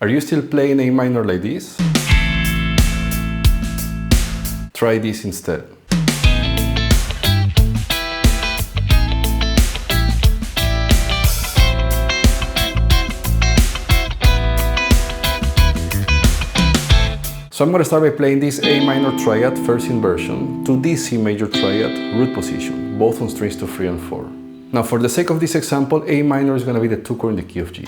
Are you still playing A minor like this? Try this instead. So I'm going to start by playing this A minor triad first inversion to this C major triad root position, both on strings 2, 3, and 4. Now for the sake of this example, A minor is going to be the 2 chord in the key of G.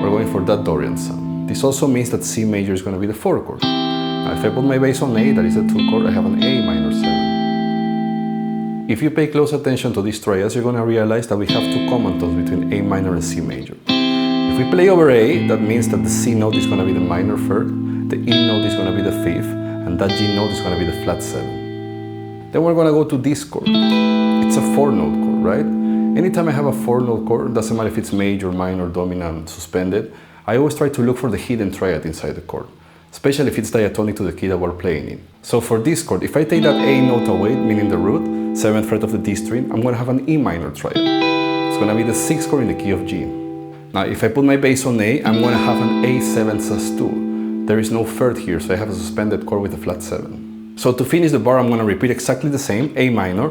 We're going for that Dorian sound. This also means that C major is going to be the 4 chord. Now if I put my bass on A, that is the 2 chord, I have an A minor 7. If you pay close attention to these triads, you're going to realize that we have 2 common tones between A minor and C major. If we play over A, that means that the C note is going to be the minor 3rd, the E note is going to be the 5th, and that G note is going to be the flat 7. Then we're going to go to this chord. It's a 4-note chord, right? Anytime I have a 4-note chord, doesn't matter if it's major, minor, dominant, suspended, I always try to look for the hidden triad inside the chord, especially if it's diatonic to the key that we're playing in. So for this chord, if I take that A note away, meaning the root, 7th fret of the D string, I'm going to have an E minor triad. It's going to be the 6th chord in the key of G. Now if I put my bass on A, I'm going to have an A7 sus2. There is no 3rd here, so I have a suspended chord with a flat 7. So to finish the bar, I'm going to repeat exactly the same, A minor,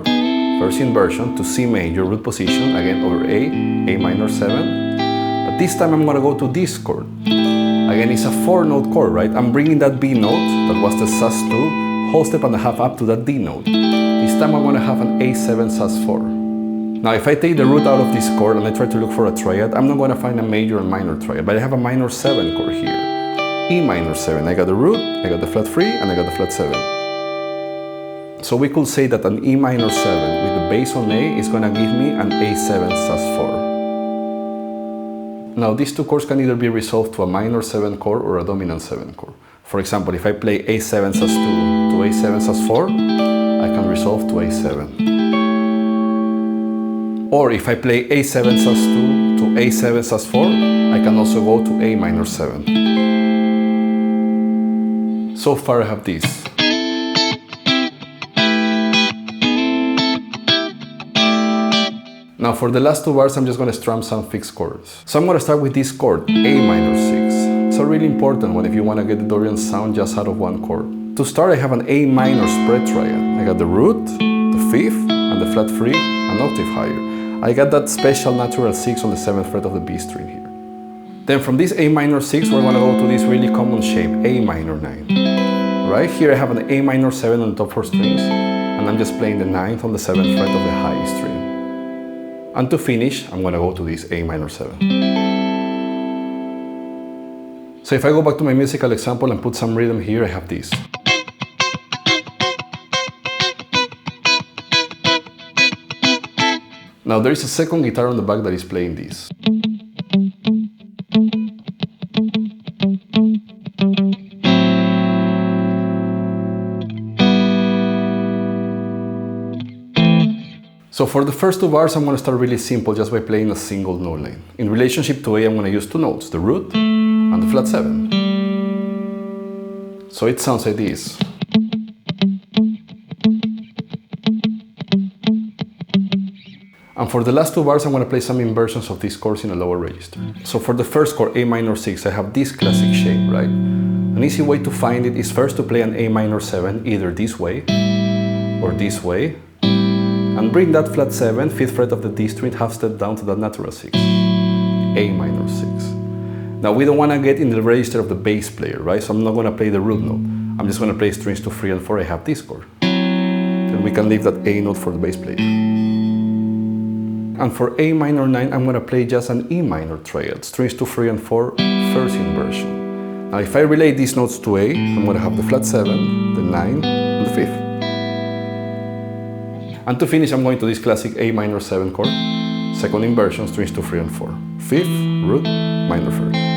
first inversion to C major root position, again over A minor 7. But this time I'm going to go to this chord. Again, it's a 4-note chord, right? I'm bringing that B note, that was the sus2, whole step and a half up to that D note. This time I'm going to have an A7 sus4. Now if I take the root out of this chord and I try to look for a triad, I'm not going to find a major and minor triad, but I have a minor 7 chord here. E minor 7. I got the root, I got the flat 3, and I got the flat 7. So we could say that an E minor 7 with the bass on A is going to give me an A7 sus4. Now these 2 chords can either be resolved to a minor 7 chord or a dominant 7 chord. For example, if I play A7 sus2 to A7 sus4, I can resolve to A7. Or if I play A7 sus2 to A7 sus4, I can also go to A minor 7. So far I have this. Now for the last 2 bars, I'm just going to strum some fixed chords. So I'm going to start with this chord, A minor 6. It's a really important one if you want to get the Dorian sound just out of 1 chord. To start, I have an A minor spread triad. I got the root, the 5th, and the flat 3, an octave higher. I got that special natural 6 on the 7th fret of the B string here. Then from this A minor 6, we're going to go to this really common shape, A minor 9. Right here I have an A minor 7 on the top 4 strings, and I'm just playing the 9th on the 7th fret of the high string. And to finish, I'm going to go to this A minor 7. So if I go back to my musical example and put some rhythm here, I have this. Now there is a second guitar on the back that is playing this. So for the first 2 bars, I'm going to start really simple just by playing a single note line. In relationship to A, I'm going to use 2 notes, the root and the flat 7. So it sounds like this. And for the last 2 bars, I'm going to play some inversions of these chords in a lower register. So for the first chord, A minor 6, I have this classic shape, right? An easy way to find it is first to play an A minor 7, either this way or this way, and bring that flat 7, 5th fret of the D string, half step down to that natural 6, A minor 6. Now we don't want to get in the register of the bass player, right? So I'm not going to play the root note. I'm just going to play strings 2, 3, and 4. I have this chord. Then we can leave that A note for the bass player. And for A minor 9, I'm going to play just an E minor triad, strings 2, 3, and 4, first inversion. Now if I relate these notes to A, I'm going to have the flat 7, the 9, and the 5th. And to finish, I'm going to this classic A minor 7 chord, second inversion, strings 2, 3, and 4. 5th, root, minor 3rd.